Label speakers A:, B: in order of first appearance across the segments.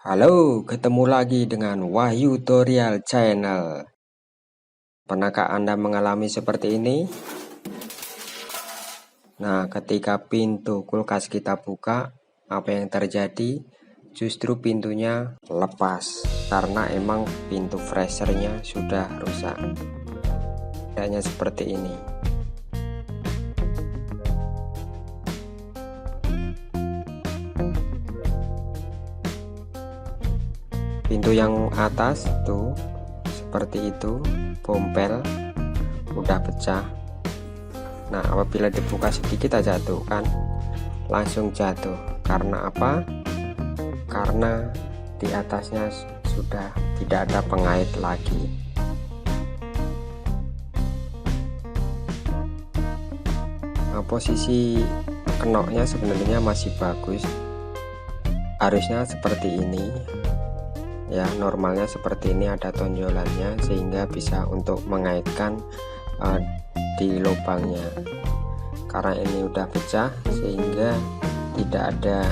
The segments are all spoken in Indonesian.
A: Halo, ketemu lagi dengan Wahyu Tutorial Channel. Pernahkah Anda mengalami seperti ini? Nah, ketika pintu kulkas kita buka, apa yang terjadi? Justru pintunya lepas karena emang pintu freezernya sudah rusak. Adanya seperti ini. Pintu yang atas tuh seperti itu, bompel udah pecah. Nah, apabila dibuka sedikit aja tuh kan langsung jatuh. Karena apa? Karena di atasnya sudah tidak ada pengait lagi. Nah, posisi kenoknya sebenarnya masih bagus. Harusnya seperti ini. Ya, normalnya seperti ini, ada tonjolannya sehingga bisa untuk mengaitkan di lubangnya. Karena ini udah pecah sehingga tidak ada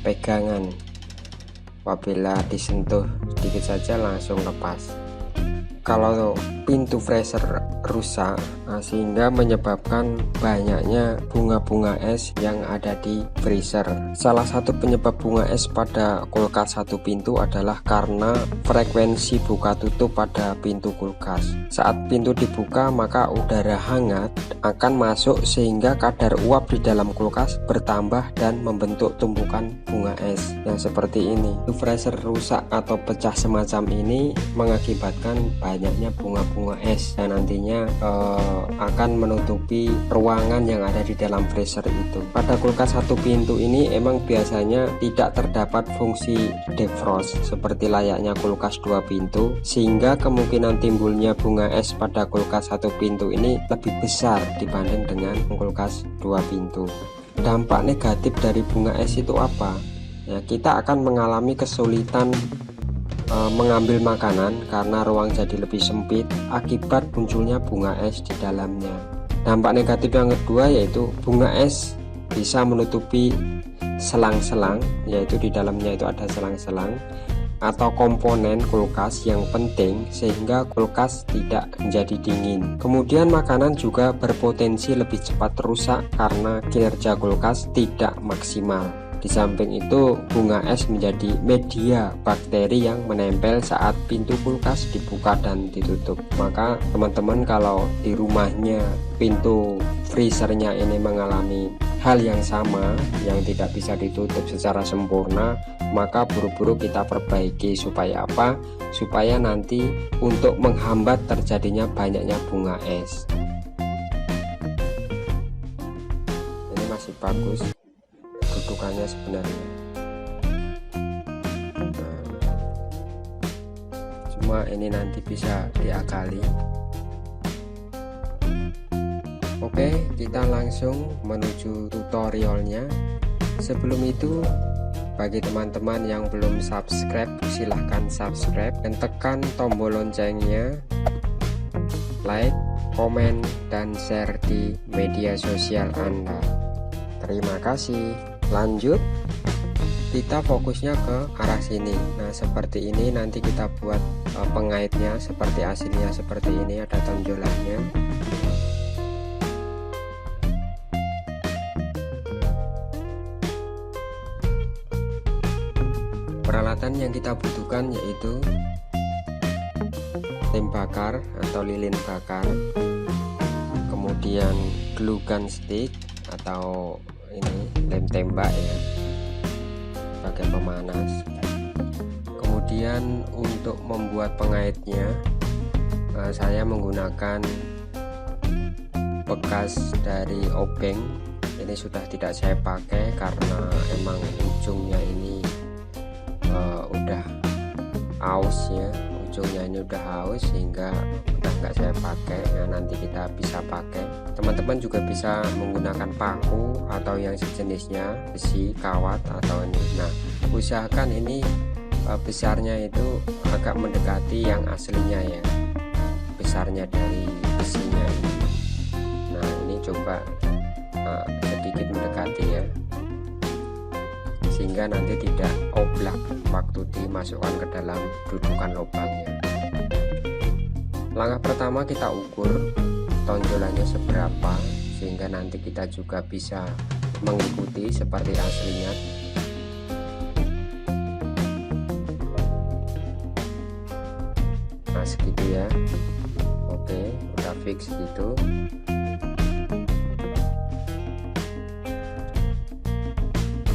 A: pegangan, apabila disentuh sedikit saja langsung lepas. Kalau pintu freezer rusak, sehingga menyebabkan banyaknya bunga-bunga es yang ada di freezer. Salah satu penyebab bunga es pada kulkas satu pintu adalah karena frekuensi buka tutup pada pintu kulkas. Saat pintu dibuka, maka udara hangat akan masuk sehingga kadar uap di dalam kulkas bertambah dan membentuk tumpukan bunga es yang seperti ini. Freezer rusak atau pecah semacam ini mengakibatkan banyaknya bunga-bunga es dan nantinya akan menutupi ruangan yang ada di dalam freezer itu. Pada kulkas satu pintu ini emang biasanya tidak terdapat fungsi defrost seperti layaknya kulkas dua pintu, sehingga kemungkinan timbulnya bunga es pada kulkas satu pintu ini lebih besar dibanding dengan kulkas dua pintu. Dampak negatif dari bunga es itu apa? Ya, kita akan mengalami kesulitan mengambil makanan karena ruang jadi lebih sempit akibat munculnya bunga es di dalamnya. Dampak negatif yang kedua yaitu bunga es bisa menutupi selang-selang, yaitu di dalamnya itu ada selang-selang atau komponen kulkas yang penting sehingga kulkas tidak menjadi dingin. Kemudian makanan juga berpotensi lebih cepat rusak karena kinerja kulkas tidak maksimal. Di samping itu, bunga es menjadi media bakteri yang menempel saat pintu kulkas dibuka dan ditutup. Maka teman-teman kalau di rumahnya pintu freezernya ini mengalami hal yang sama, yang tidak bisa ditutup secara sempurna, maka buru-buru kita perbaiki. Supaya apa? Supaya nanti untuk menghambat terjadinya banyaknya bunga es. Ini masih bagus dudukannya sebenarnya. Cuma ini nanti bisa diakali. Oke, kita langsung menuju tutorialnya. Sebelum itu, bagi teman-teman yang belum subscribe, silahkan subscribe dan tekan tombol loncengnya, like, komen, dan share di media sosial Anda. Terima kasih. Lanjut, kita fokusnya ke arah sini. Nah, seperti ini nanti kita buat pengaitnya seperti aslinya. Seperti ini ada tonjolannya. Peralatan yang kita butuhkan yaitu lem bakar atau lilin bakar, kemudian glue gun stick atau ini lem tembak ya sebagai pemanas. Kemudian untuk membuat pengaitnya, saya menggunakan bekas dari obeng. Ini sudah tidak saya pakai karena emang ujungnya ini udah aus ya, ujungnya ini udah aus sehingga udah nggak saya pakai. Nah, nanti kita bisa pakai. Teman-teman juga bisa menggunakan paku atau yang sejenisnya, besi, kawat atau ini. Nah, usahakan ini besarnya itu agak mendekati yang aslinya ya, besarnya dari besinya ini. Nah, ini coba sedikit mendekati ya, sehingga nanti tidak oblak waktu dimasukkan ke dalam dudukan lubangnya. Langkah pertama kita ukur tonjolannya seberapa, sehingga nanti kita juga bisa mengikuti seperti aslinya. Nah segitu ya. Oke, udah fix gitu.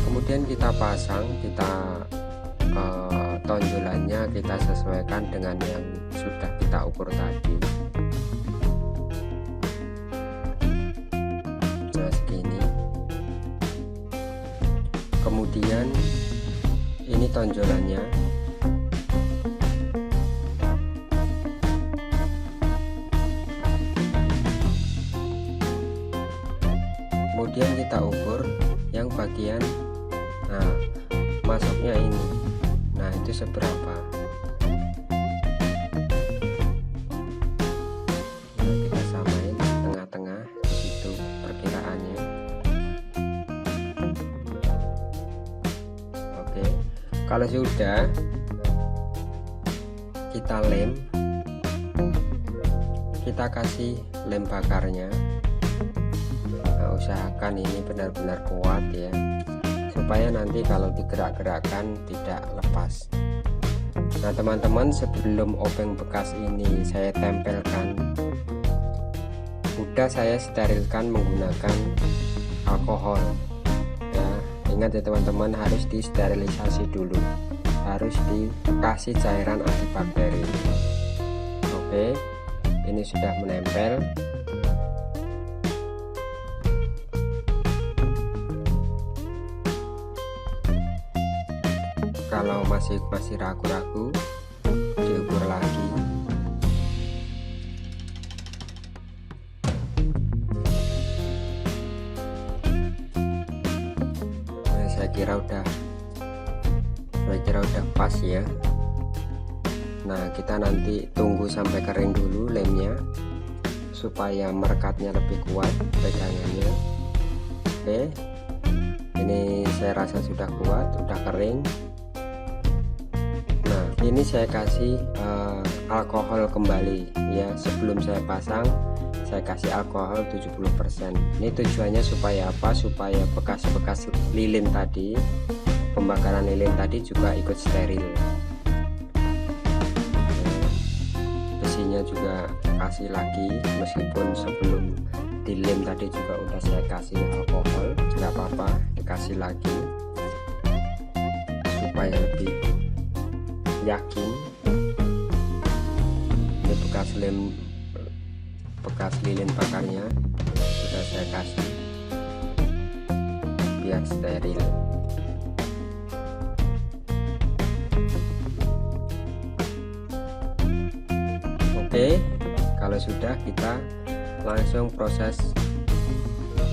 A: Kemudian kita pasang, kita tonjolannya kita sesuaikan dengan yang sudah kita ukur tadi. Nah segini. Kemudian ini tonjolannya. Kemudian kita ukur yang bagian masuknya ini. Nah itu seberapa. Nah, kita samain tengah-tengah itu perkiraannya. Oke, kalau sudah kita lem, kita kasih lem bakarnya. Nah, usahakan ini benar-benar kuat ya, supaya nanti kalau digerak-gerakkan tidak lepas. Nah teman-teman, sebelum obeng bekas ini saya tempelkan, udah saya sterilkan menggunakan alkohol ya. Ingat ya teman-teman, harus disterilisasi dulu, harus dikasih cairan antibakteri. Oke, ini sudah menempel. Kalau masih ragu-ragu, diukur lagi. Nah, saya kira udah pas ya. Nah kita nanti tunggu sampai kering dulu lemnya, supaya merekatnya lebih kuat pegangannya. Oke, ini saya rasa sudah kuat, udah kering. Ini saya kasih alkohol kembali ya. Sebelum saya pasang, saya kasih alkohol 70%. Ini tujuannya supaya apa? Supaya bekas-bekas lilin tadi, pembakaran lilin tadi juga ikut steril. Besinya juga kasih lagi, meskipun sebelum dilem tadi juga udah saya kasih alkohol, nggak apa-apa dikasih lagi supaya lebih yakin. Ini bekas lilin bakarnya sudah saya kasih biar steril. Oke, kalau sudah kita langsung proses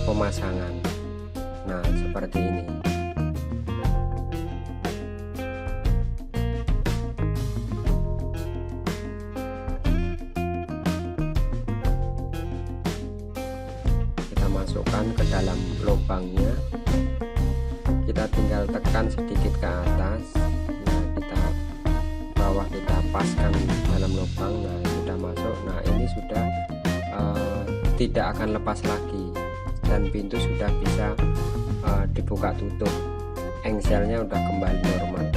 A: pemasangan. Nah seperti ini. Masukkan ke dalam lubangnya, kita tinggal tekan sedikit ke atas. Nah kita bawah kita paskan dalam lubang. Nah sudah masuk. Nah ini sudah tidak akan lepas lagi, dan pintu sudah bisa dibuka tutup. Engselnya udah kembali normal.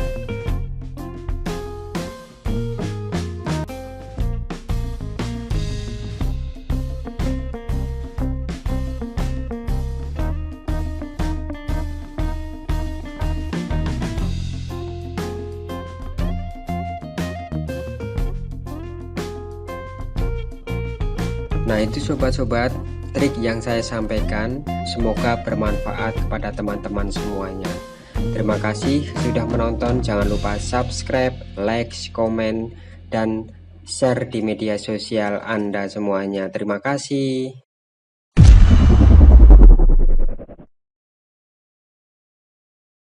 A: Nah itu sobat-sobat, trik yang saya sampaikan, semoga bermanfaat kepada teman-teman semuanya. Terima kasih sudah menonton. Jangan lupa subscribe, like, komen, dan share di media sosial Anda semuanya. Terima kasih.